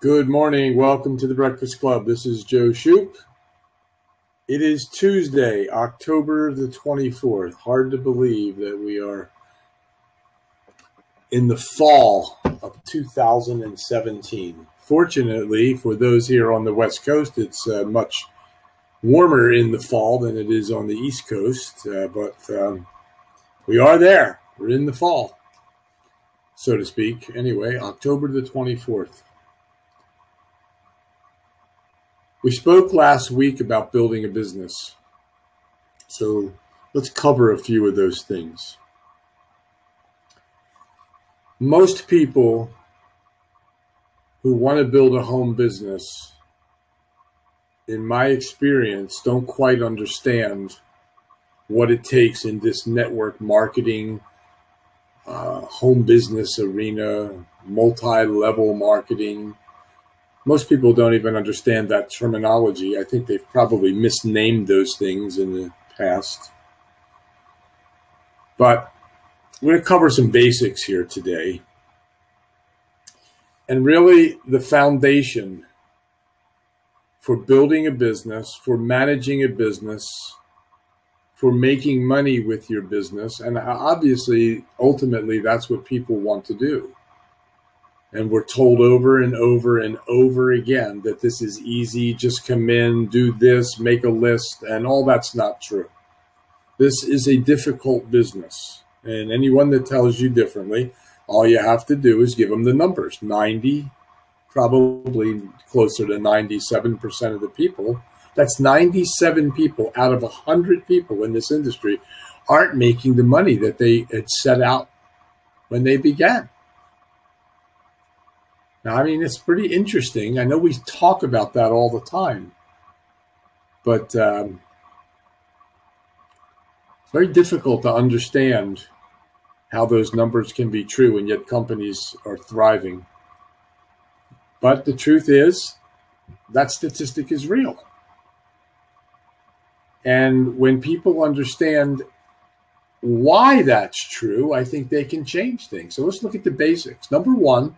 Good morning. Welcome to the Breakfast Club. This is Joe Shoup. It is Tuesday, October the 24th. Hard to believe that we are in the fall of 2017. Fortunately, for those here on the West Coast, it's much warmer in the fall than it is on the East Coast. But we are there. We're in the fall, so to speak. Anyway, October the 24th. We spoke last week about building a business, so let's cover a few of those things. Most people who want to build a home business, in my experience, don't quite understand what it takes in this network marketing, home business arena, multi-level marketing. Most people don't even understand that terminology. I think they've probably misnamed those things in the past. But we're going to cover some basics here today. And really, the foundation for building a business, for managing a business, for making money with your business, and obviously, ultimately, that's what people want to do. And we're told over and over and over again that this is easy, just come in, do this, make a list, and all that's not true. This is a difficult business. And anyone that tells you differently, all you have to do is give them the numbers. 90, probably closer to 97% of the people, that's 97 people out of 100 people in this industry aren't making the money that they had set out when they began. Now, I mean, it's pretty interesting. I know we talk about that all the time, but it's very difficult to understand how those numbers can be true, and yet companies are thriving. But the truth is, that statistic is real. And when people understand why that's true, I think they can change things. So let's look at the basics. Number one,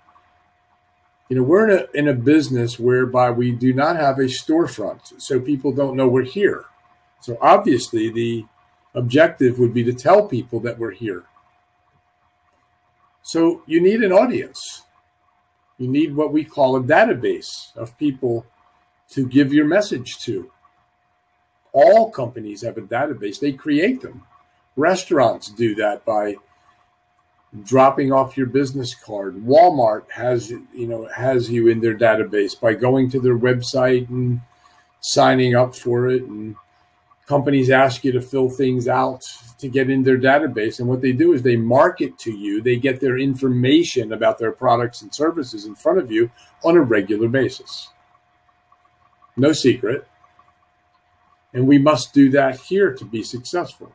we're in a business whereby we do not have a storefront, so people don't know we're here. So obviously the objective would be to tell people that we're here. So you need an audience. You need what we call a database of people to give your message to. All companies have a database. They create them. Restaurants do that by dropping off your business card. Walmart has you in their database by going to their website and signing up for it. And companies ask you to fill things out to get in their database. And what they do is they market to you. They get their information about their products and services in front of you on a regular basis. No secret. And we must do that here to be successful.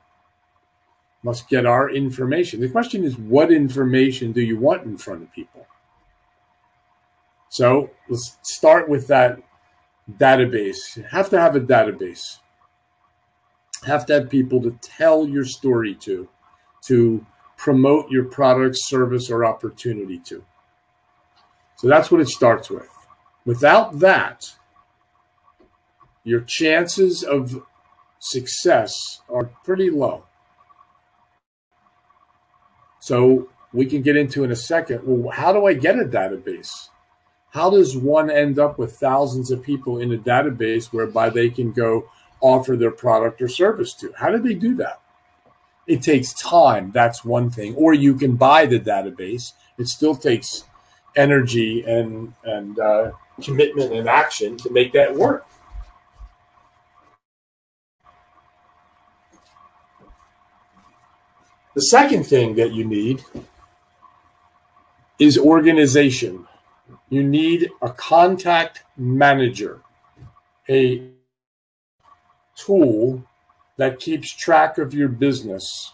Must get our information. The question is, what information do you want in front of people? So let's start with that database. You have to have a database. You have to have people to tell your story to promote your product, service, or opportunity to. So that's what it starts with. Without that, your chances of success are pretty low. So we can get into in a second, well, how do I get a database? How does one end up with thousands of people in a database whereby they can go offer their product or service to? How do they do that? It takes time. That's one thing. Or you can buy the database. It still takes energy and commitment and action to make that work. The second thing that you need is organization. You need a contact manager, a tool that keeps track of your business.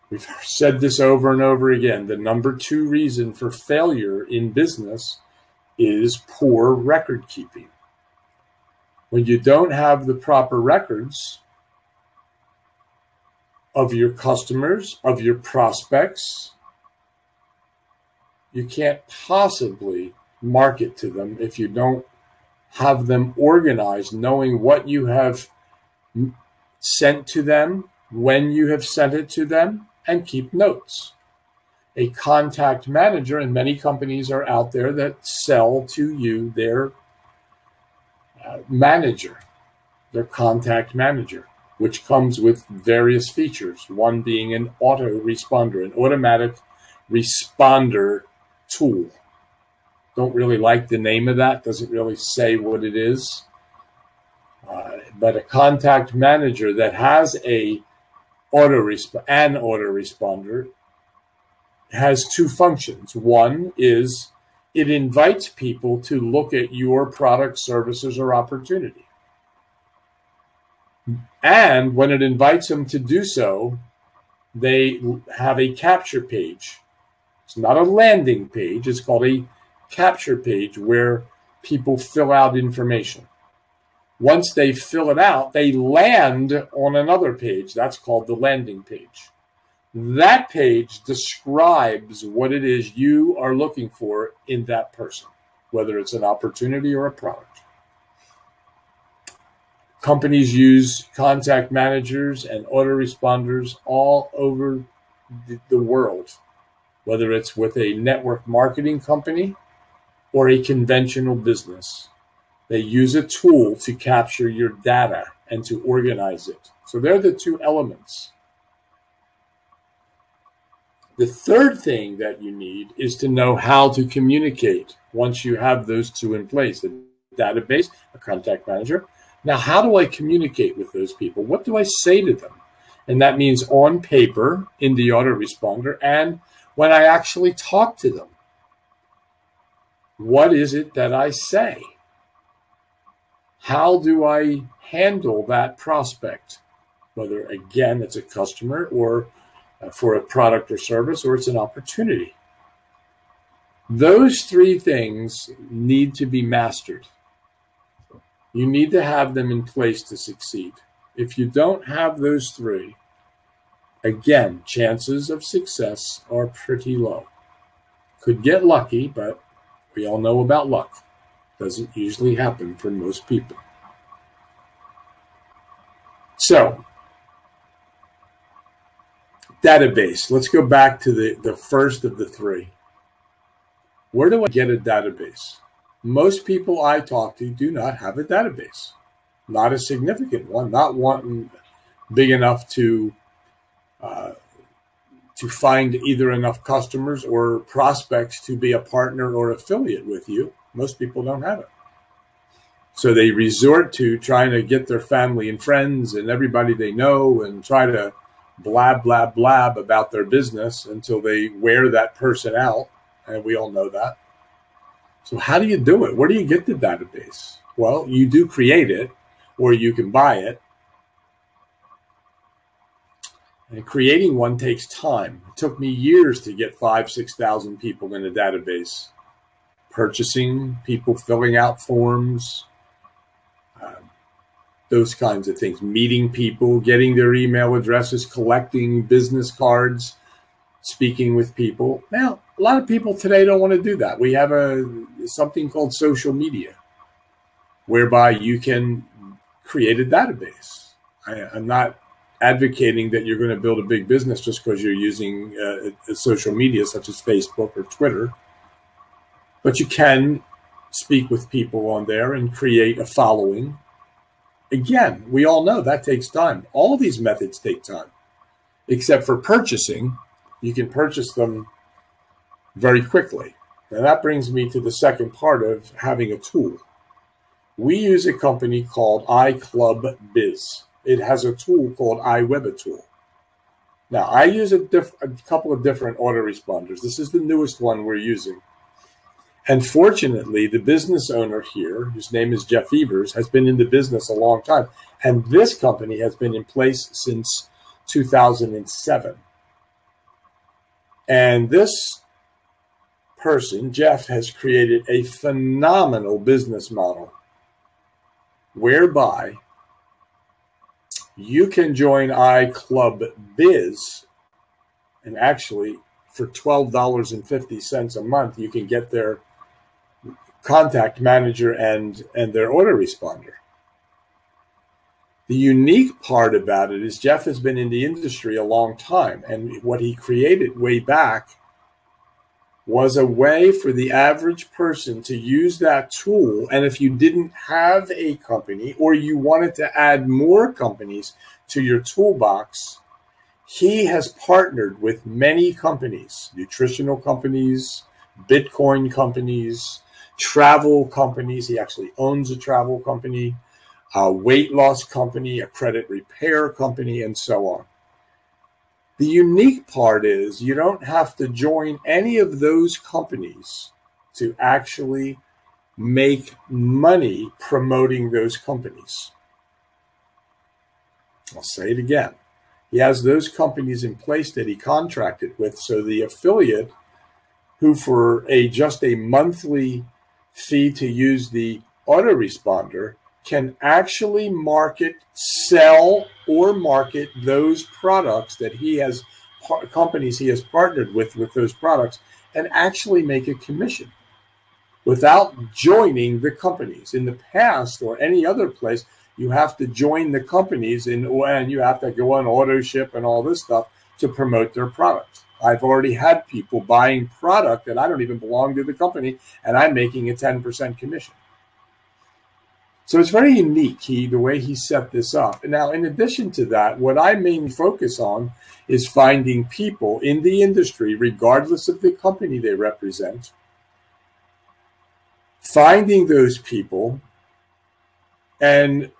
We've said this over and over again. The number 2 reason for failure in business is poor record keeping. When you don't have the proper records of your customers, of your prospects, you can't possibly market to them if you don't have them organized, knowing what you have sent to them, when you have sent it to them, and keep notes. A contact manager, and many companies are out there that sell to you their manager, their contact manager, which comes with various features, one being an autoresponder, an automatic responder tool. Don't really like the name of that, doesn't really say what it is. But a contact manager that has an autoresponder has two functions. One is it invites people to look at your product, services, or opportunity. And when it invites them to do so, they have a capture page. It's not a landing page. It's called a capture page where people fill out information. Once they fill it out, they land on another page. That's called the landing page. That page describes what it is you are looking for in that person, whether it's an opportunity or a product. Companies use contact managers and autoresponders all over the world, whether it's with a network marketing company or a conventional business. They use a tool to capture your data and to organize it. So they're the two elements. The third thing that you need is to know how to communicate once you have those two in place, a database, a contact manager. Now, how do I communicate with those people? What do I say to them? And that means on paper, in the autoresponder, and when I actually talk to them. What is it that I say? How do I handle that prospect? Whether, again, it's a customer or for a product or service, or it's an opportunity. Those three things need to be mastered. You need to have them in place to succeed. If you don't have those three, again, chances of success are pretty low. Could get lucky, but we all know about luck. Doesn't usually happen for most people. So, database. Let's go back to the first of the three. Where do I get a database? Most people I talk to do not have a database. Not a significant one, not one big enough to find either enough customers or prospects to be a partner or affiliate with you. Most people don't have it. So they resort to trying to get their family and friends and everybody they know and try to blab about their business until they wear that person out. And we all know that. So how do you do it? Where do you get the database? Well, you do create it, or you can buy it. And creating one takes time. It took me years to get 5,000, 6,000 people in a database. Purchasing, people filling out forms, those kinds of things. Meeting people, getting their email addresses, collecting business cards, speaking with people. Now, a lot of people today don't want to do that. We have something called social media, whereby you can create a database. I'm not advocating that you're going to build a big business just because you're using social media such as Facebook or Twitter, but you can speak with people on there and create a following. Again, we all know that takes time. All of these methods take time, except for purchasing. You can purchase them very quickly. And that brings me to the second part of having a tool. We use a company called iClubBiz. It has a tool called iWebAtool. Now, I use a couple of different autoresponders. This is the newest one we're using. And fortunately, the business owner here, whose name is Jeff Evers, has been in the business a long time. And this company has been in place since 2007. And this person, Jeff, has created a phenomenal business model whereby you can join iClubBiz and actually for $12.50 a month, you can get their contact manager and their autoresponder. The unique part about it is Jeff has been in the industry a long time, and what he created way back was a way for the average person to use that tool. And if you didn't have a company or you wanted to add more companies to your toolbox, he has partnered with many companies, nutritional companies, Bitcoin companies, travel companies. He actually owns a travel company, a weight loss company, a credit repair company, and so on. The unique part is you don't have to join any of those companies to actually make money promoting those companies. I'll say it again. He has those companies in place that he contracted with, so the affiliate who for just a monthly fee to use the autoresponder can actually sell or market those products that he has, companies he has partnered with those products, and actually make a commission without joining the companies. In the past or any other place, you have to join the companies and you have to go on auto ship and all this stuff to promote their products. I've already had people buying product that I don't even belong to the company, and I'm making a 10% commission. So it's very unique, the way he set this up. Now, in addition to that, what I mainly focus on is finding people in the industry, regardless of the company they represent, finding those people and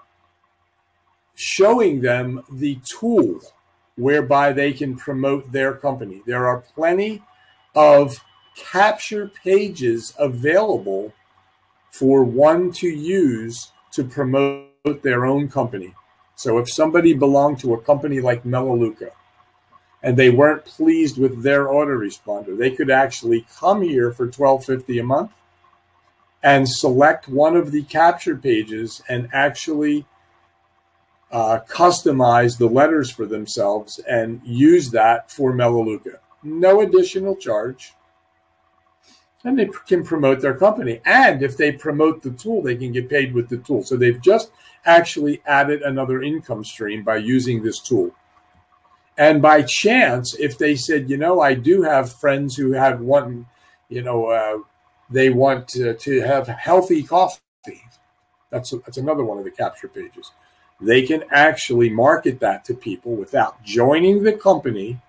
showing them the tool whereby they can promote their company. There are plenty of capture pages available for one to use to promote their own company. So if somebody belonged to a company like Melaleuca and they weren't pleased with their autoresponder, they could actually come here for $12.50 a month and select one of the capture pages and actually customize the letters for themselves and use that for Melaleuca. No additional charge. And they can promote their company. And if they promote the tool, they can get paid with the tool. So they've just actually added another income stream by using this tool. And by chance, if they said, I do have friends who have one, they want to have healthy coffee. That's another one of the capture pages. They can actually market that to people without joining the company,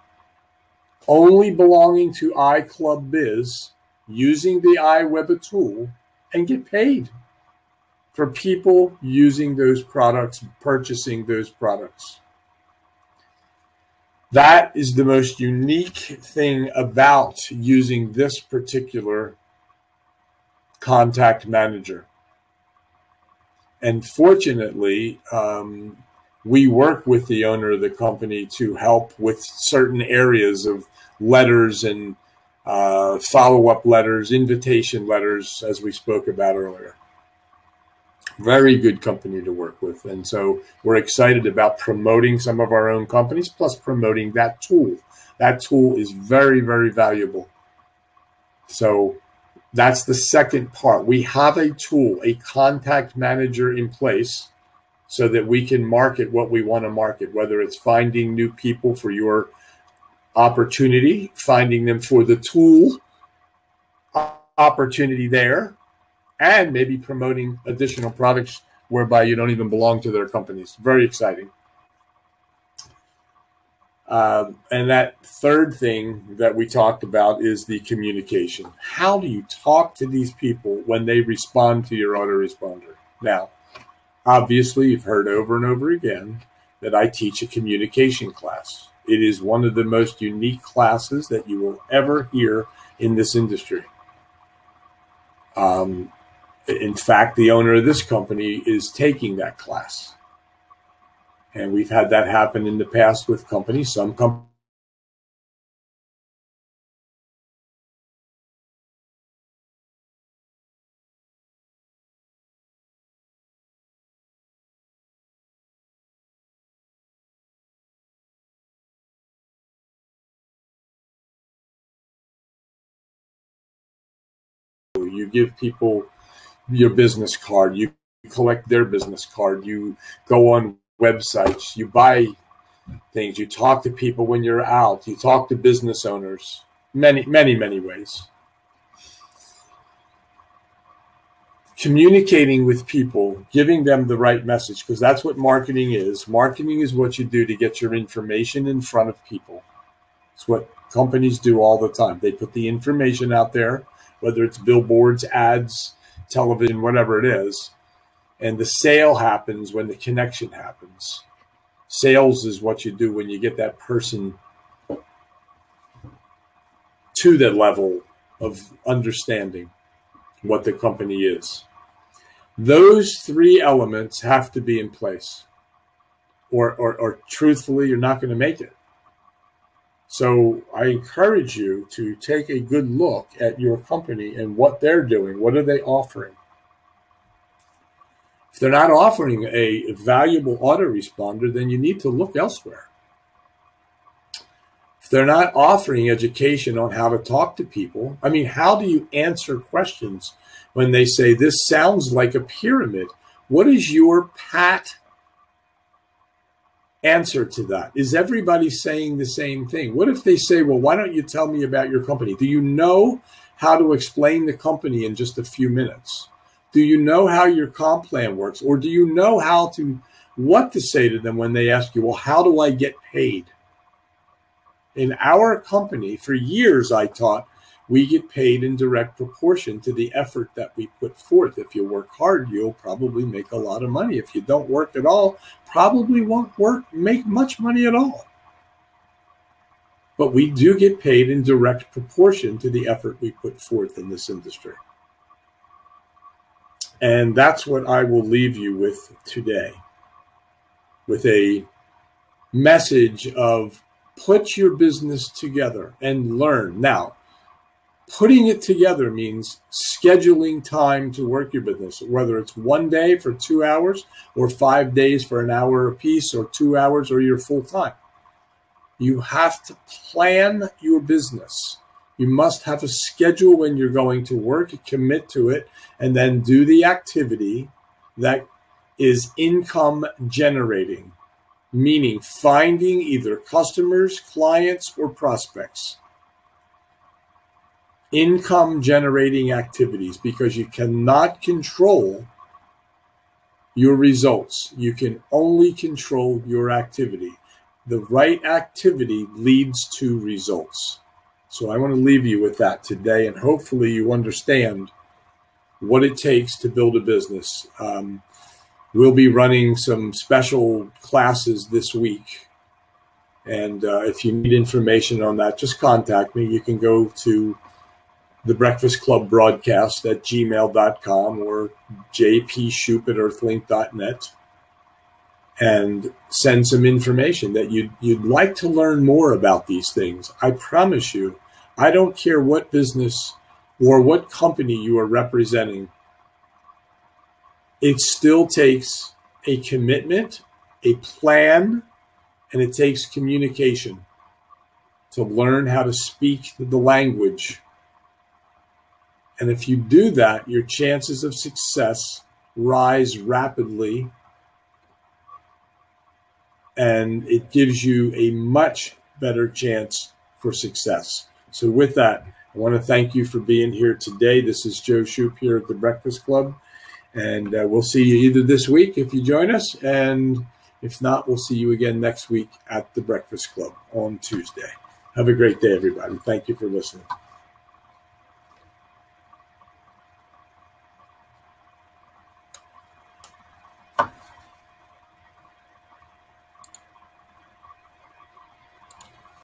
only belonging to iClub Biz, using the iWeber tool, and get paid for people using those products, purchasing those products. That is the most unique thing about using this particular contact manager. And fortunately, we work with the owner of the company to help with certain areas of letters and follow-up letters, invitation letters, as we spoke about earlier. Very good company to work with. And so we're excited about promoting some of our own companies, plus promoting that tool. That tool is very, very valuable. So that's the second part. We have a tool, a contact manager in place so that we can market what we want to market, whether it's finding new people for your opportunity, finding them for the tool opportunity there, and maybe promoting additional products whereby you don't even belong to their companies. Very exciting. And that third thing that we talked about is the communication. How do you talk to these people when they respond to your autoresponder? Now, obviously, you've heard over and over again that I teach a communication class. It is one of the most unique classes that you will ever hear in this industry. In fact, the owner of this company is taking that class. And we've had that happen in the past with companies. Some companies to. You give people your business card. You collect their business card. You go on websites. You buy things. You talk to people when you're out. You talk to business owners. Many, many, many ways. Communicating with people, giving them the right message, because that's what marketing is. Marketing is what you do to get your information in front of people. It's what companies do all the time. They put the information out there, whether it's billboards, ads, television, whatever it is, and the sale happens when the connection happens. Sales is what you do when you get that person to the level of understanding what the company is. Those three elements have to be in place, or truthfully, you're not going to make it. So I encourage you to take a good look at your company and what they're doing. What are they offering? If they're not offering a valuable autoresponder, then you need to look elsewhere. If they're not offering education on how to talk to people, I mean, how do you answer questions when they say, this sounds like a pyramid? What is your pat answer to that? Is everybody saying the same thing? What if they say, well, why don't you tell me about your company? Do you know how to explain the company in just a few minutes? Do you know how your comp plan works? Or do you know what to say to them when they ask you, well, how do I get paid? In our company, for years, I taught we get paid in direct proportion to the effort that we put forth. If you work hard, you'll probably make a lot of money. If you don't work at all, probably won't make much money at all. But we do get paid in direct proportion to the effort we put forth in this industry. And that's what I will leave you with today, with a message of put your business together and learn. Now, putting it together means scheduling time to work your business, whether it's one day for 2 hours or 5 days for an hour apiece or 2 hours or your full time. You have to plan your business. You must have a schedule when you're going to work, commit to it, and then do the activity that is income generating, meaning finding either customers, clients, or prospects. Income generating activities, because you cannot control your results. You can only control your activity. The right activity leads to results. So I want to leave you with that today, and hopefully you understand what it takes to build a business. We'll be running some special classes this week. And if you need information on that, just contact me. You can go to the Breakfast Club broadcast at gmail.com or jpshoop@earthlink.net and send some information that you'd like to learn more about these things. I promise you, I don't care what business or what company you are representing. It still takes a commitment, a plan, and it takes communication to learn how to speak the language. And if you do that, your chances of success rise rapidly, and it gives you a much better chance for success. So with that, I want to thank you for being here today. This is Joe Shoup here at the Breakfast Club, and we'll see you either this week if you join us, and if not, we'll see you again next week at the Breakfast Club on Tuesday. Have a great day, everybody. Thank you for listening.